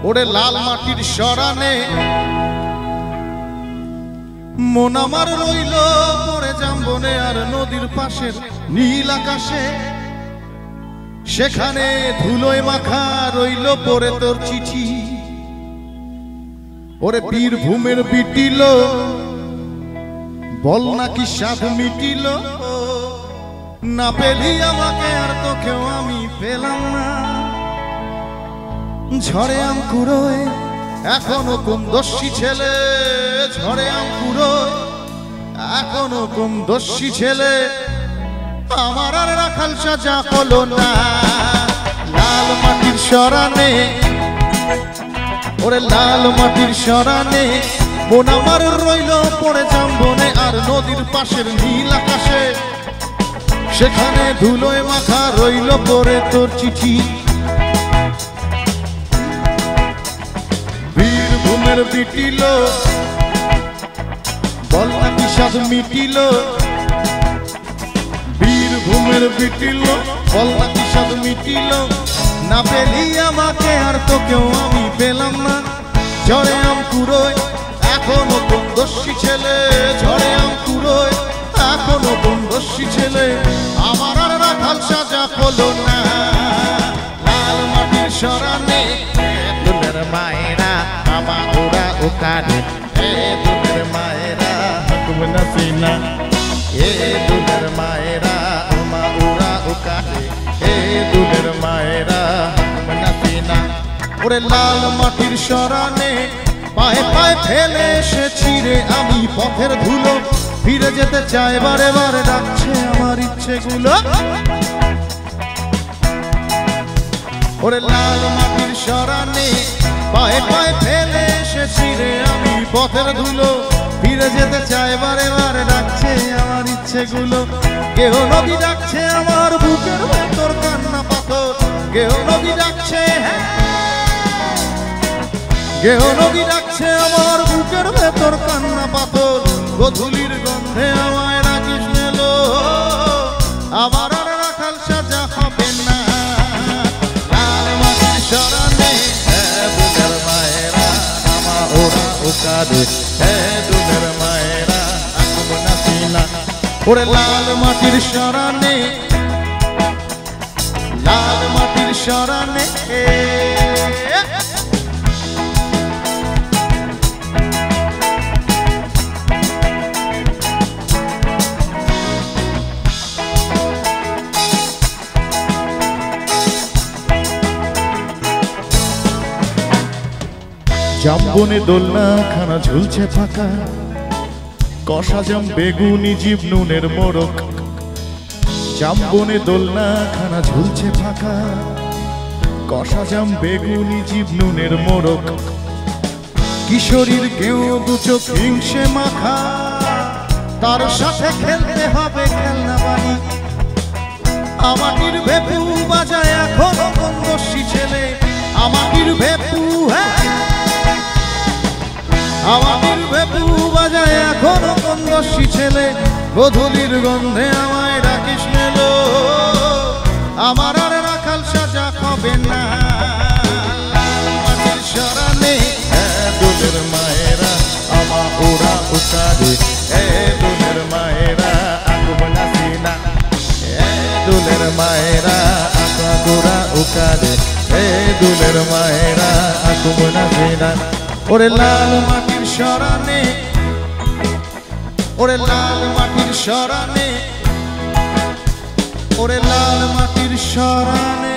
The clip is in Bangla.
ওরে লাল মাটির সরানে মন আমার রইল পরে জাম্বনে আর নদীর পাশের নীল আকাশে, সেখানে ধুলোয় মাখা রইল পরে তোর চিঠি। ওরে বীরভূমের বিটিল বল নাকি স্বাদ মিটিল, না পেলি আমাকে আর তোকেও আমি পেলাম না। ঝড়ে আম কুড়োয় এখনো কোন দস্যি ছেলে, ঝড়ে আম কুড়োয় এখনো কোন দস্যি ছেলে আমার আর রাখাল সাজা হলো না। লাল মাটির সরানে ওরে লাল মাটির সরানে মন আমার রইল পড়ে জাম্বনে আর নদীর পাশের নীল আকাশে, সেখানে ধুলোয় মাখা রইল পরে তোর চিঠি। বীরভূমের বিটিল বল নাকি স্বাদ মিটিল, বীরভূমের বিটিল বল নাকি স্বাদ মিটিল, না পেলি আমাকে আর তোকেও আমি পেলাম না। ঝড়ে আম কুড়োয় এখনো কোন দস্যি ছেলে, ঝড়ে আম কুড়োয় এখনো কোন দস্যি ছেলে আমার আর রাখাল সাজা হলো না। লাল মাটির সরানে দুলের মায়েরা বাবা ওরা ওকারে, এ দুলের মায়েরা তুমি নাসিনা, এ দুলের মায়েরা আমা ওরা ওকারে, এ দুলের মায়েরা তুমি নাসিনা। ওরে লাল মাটির সরানে পায়ে পায়ে ফেলে এসেছি রে আমি পথের ধুলো, ফিরে যেতে চাই বারে বারে ডাকছে আমার ইচ্ছেগুলো। ওরে লাল মাটির সরানে পায়ে পায়ে ফেলে এসেছি রে আমি পথের ধুলো, ফিরে যেতে চাই বারে বারে ডাকছে আমার ইচ্ছেগুলো। কেউ নদী ডাকছে আমার বুকের ভেতর কান্না পাথর, কেউ নদী ডাকছে, কেউ নদী ডাকছে আমার বুকের ভেতর কান্না পাথর। গধূলির গন্ধে আমায় রাখিস নেলো, আমার আর রাখাল সাজা হবে না। লাল মাটির সরানে দুলের মায়েরা আমা ওরা ওকারে, দুলের মায়েরা আমি নাসিনা। ওরে লাল মাটির সরানে লাল মাটির সরানে জাম্বনে দোলনা খানা ঝুলছে ফাঁকা, কষা জাম বেগুনি জীব নুনের মোড়ক। জাম্বনে দোলনা খানা ঝুলছে ফাঁকা, কষা জাম বেগুনি জীব নুনের মোড়ক। কিশোরীর কেউ দু চোখ হিংসে মাখা, তার সাথে খেলতে হবে খেলনা বাড়ি। আমাটির ভেপু বাজায় এখনো কোন দস্যি ছেলে, আমাটির ভেপু আমাটির ভেপু বাজায় এখনো কোন দস্যি ছেলে। গধূলির গন্ধে আমায় ডাকিস নেলো, আমার আর রাখাল সাজা হবে না। মাটির সরানে দুলের মায়েরা আমা ওরা ওকারে, দুলের মায়েরা আকুব নাসিনা, দুলের মায়েরা আকা গোরা ওকারে, দুলের মায়েরা আকুব নাসিনা। ওরে লাল মাটির সরানে ওরে লাল মাটির সরানে ওরে লাল মাটির সরানে।